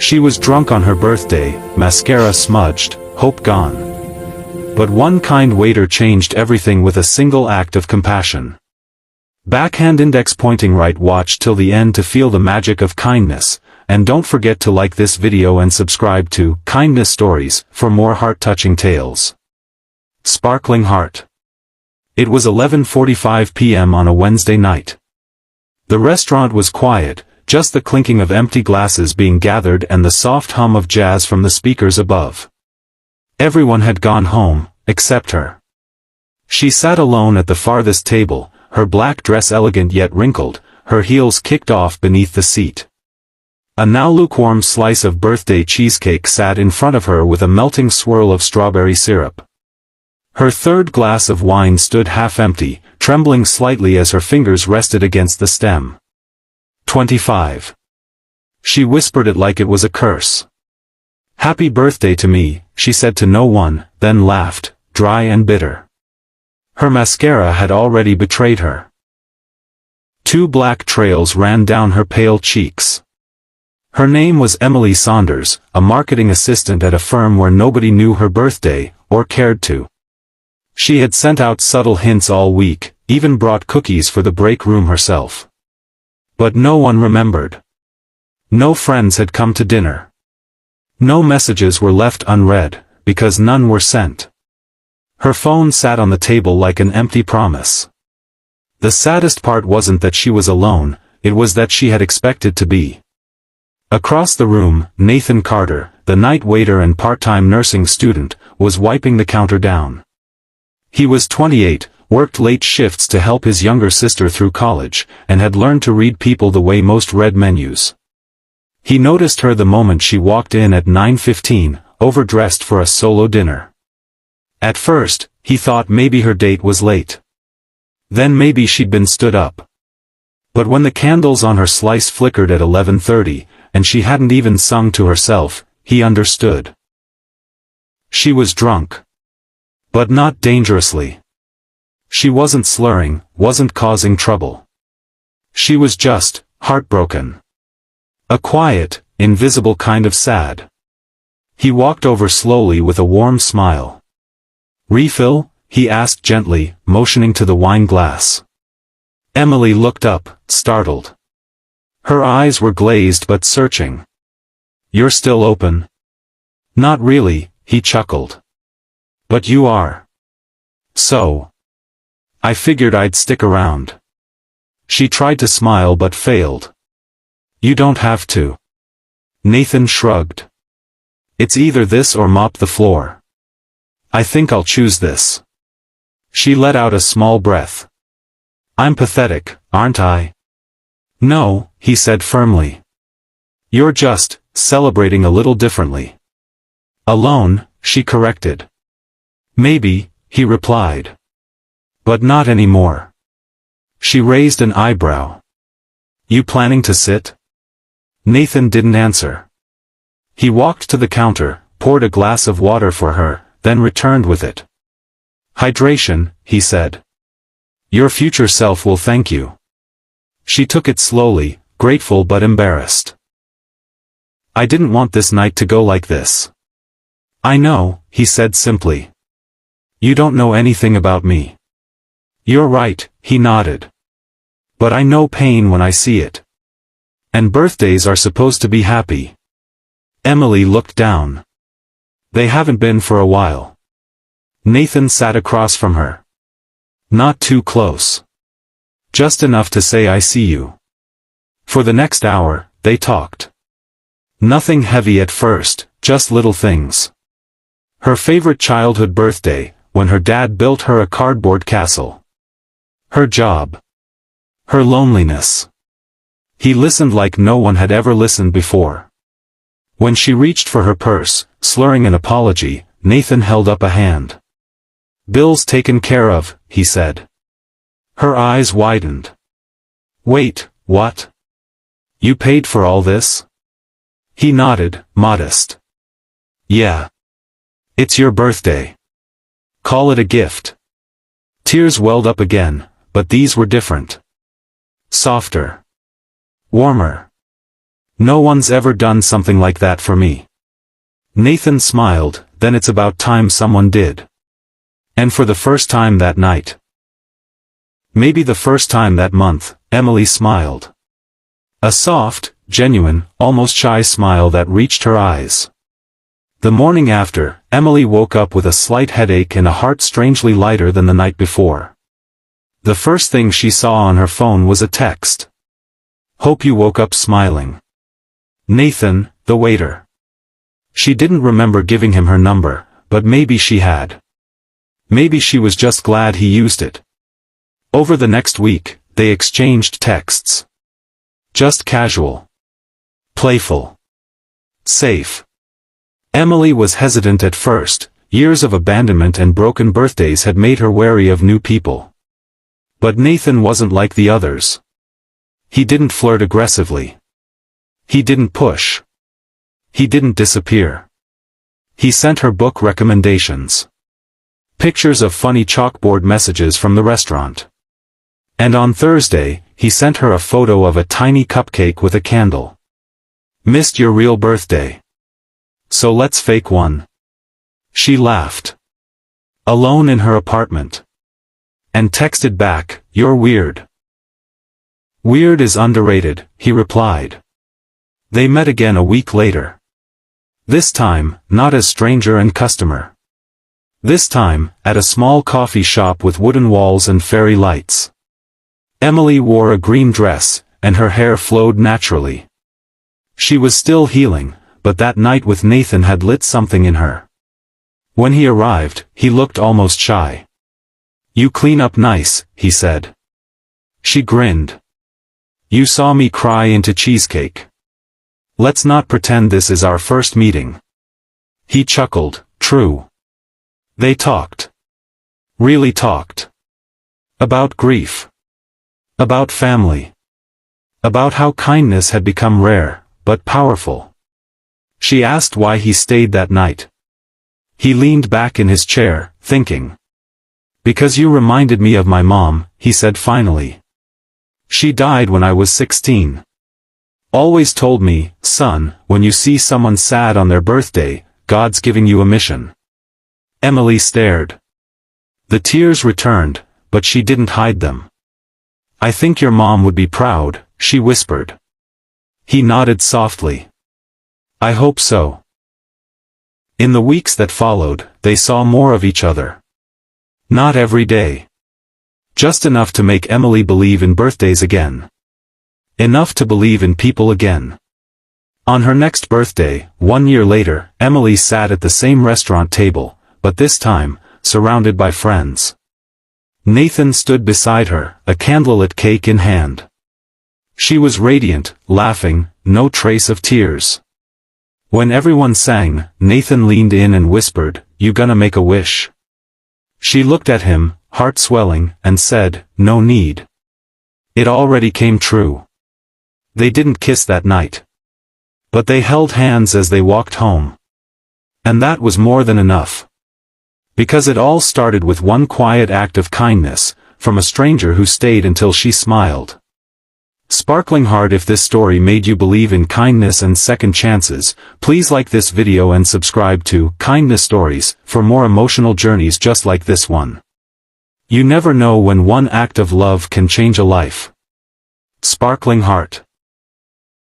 She was drunk on her birthday, mascara smudged, hope gone. But one kind waiter changed everything with a single act of compassion. Backhand index pointing right. Watch till the end to feel the magic of kindness, and don't forget to like this video and subscribe to Kindness Stories for more heart-touching tales. Sparkling Heart. It was 11:45 p.m. on a Wednesday night. The restaurant was quiet, just the clinking of empty glasses being gathered and the soft hum of jazz from the speakers above. Everyone had gone home, except her. She sat alone at the farthest table, her black dress elegant yet wrinkled, her heels kicked off beneath the seat. A now lukewarm slice of birthday cheesecake sat in front of her with a melting swirl of strawberry syrup. Her third glass of wine stood half empty, trembling slightly as her fingers rested against the stem. 25. She whispered it like it was a curse. "Happy birthday to me," she said to no one, then laughed, dry and bitter. Her mascara had already betrayed her. Two black trails ran down her pale cheeks. Her name was Emily Saunders, a marketing assistant at a firm where nobody knew her birthday, or cared to. She had sent out subtle hints all week, even brought cookies for the break room herself. But no one remembered. No friends had come to dinner. No messages were left unread, because none were sent. Her phone sat on the table like an empty promise. The saddest part wasn't that she was alone, it was that she had expected to be. Across the room, Nathan Carter, the night waiter and part-time nursing student, was wiping the counter down. He was 28, worked late shifts to help his younger sister through college, and had learned to read people the way most read menus. He noticed her the moment she walked in at 9:15, overdressed for a solo dinner. At first, he thought maybe her date was late. Then maybe she'd been stood up. But when the candles on her slice flickered at 11:30, and she hadn't even sung to herself, he understood. She was drunk. But not dangerously. She wasn't slurring, wasn't causing trouble. She was just heartbroken. A quiet, invisible kind of sad. He walked over slowly with a warm smile. "Refill?" he asked gently, motioning to the wine glass. Emily looked up, startled. Her eyes were glazed but searching. "You're still open?" "Not really," he chuckled. "But you are." "So. I figured I'd stick around." She tried to smile but failed. "You don't have to." Nathan shrugged. "It's either this or mop the floor. I think I'll choose this." She let out a small breath. "I'm pathetic, aren't I?" "No," he said firmly. "You're just celebrating a little differently." "Alone," she corrected. "Maybe," he replied. "But not anymore." She raised an eyebrow. "You planning to sit?" Nathan didn't answer. He walked to the counter, poured a glass of water for her, then returned with it. "Hydration," he said. "Your future self will thank you." She took it slowly, grateful but embarrassed. "I didn't want this night to go like this." "I know," he said simply. "You don't know anything about me." "You're right," he nodded. "But I know pain when I see it. And birthdays are supposed to be happy." Emily looked down. "They haven't been for a while." Nathan sat across from her. "Not too close. Just enough to say I see you." For the next hour, they talked. Nothing heavy at first, just little things. Her favorite childhood birthday, when her dad built her a cardboard castle. Her job. Her loneliness. He listened like no one had ever listened before. When she reached for her purse, slurring an apology, Nathan held up a hand. "Bill's taken care of," he said. Her eyes widened. "Wait, what? You paid for all this?" He nodded, modest. "Yeah. It's your birthday. Call it a gift." Tears welled up again, but these were different. Softer. Warmer. No one's ever done something like that for me. Nathan smiled, then it's about time someone did. And for the first time that night. Maybe the first time that month, Emily smiled. A soft, genuine, almost shy smile that reached her eyes. The morning after, Emily woke up with a slight headache and a heart strangely lighter than the night before. The first thing she saw on her phone was a text. "Hope you woke up smiling. Nathan, the waiter." She didn't remember giving him her number, but maybe she had. Maybe she was just glad he used it. Over the next week, they exchanged texts. Just casual. Playful. Safe. Emily was hesitant at first. Years of abandonment and broken birthdays had made her wary of new people. But Nathan wasn't like the others. He didn't flirt aggressively. He didn't push. He didn't disappear. He sent her book recommendations. Pictures of funny chalkboard messages from the restaurant. And on Thursday, he sent her a photo of a tiny cupcake with a candle. "Missed your real birthday. So let's fake one." She laughed. Alone in her apartment. And texted back, "You're weird." "Weird is underrated," he replied. They met again a week later. This time, not as stranger and customer. This time, at a small coffee shop with wooden walls and fairy lights. Emily wore a green dress, and her hair flowed naturally. She was still healing, but that night with Nathan had lit something in her. When he arrived, he looked almost shy. "You clean up nice," he said. She grinned. "You saw me cry into cheesecake. Let's not pretend this is our first meeting." He chuckled, "True." They talked. Really talked. About grief. About family. About how kindness had become rare, but powerful. She asked why he stayed that night. He leaned back in his chair, thinking. "Because you reminded me of my mom," he said finally. "She died when I was 16. Always told me, son, when you see someone sad on their birthday, God's giving you a mission." Emily stared. The tears returned, but she didn't hide them. "I think your mom would be proud," she whispered. He nodded softly. "I hope so." In the weeks that followed, they saw more of each other. Not every day. Just enough to make Emily believe in birthdays again. Enough to believe in people again. On her next birthday, 1 year later, Emily sat at the same restaurant table, but this time, surrounded by friends. Nathan stood beside her, a candlelit cake in hand. She was radiant, laughing, no trace of tears. When everyone sang, Nathan leaned in and whispered, "You gonna make a wish?" She looked at him, heart swelling, and said, "No need. It already came true." They didn't kiss that night. But they held hands as they walked home. And that was more than enough. Because it all started with one quiet act of kindness, from a stranger who stayed until she smiled. Sparkling heart, if this story made you believe in kindness and second chances, please like this video and subscribe to Kindness Stories for more emotional journeys just like this one. You never know when one act of love can change a life. Sparkling heart.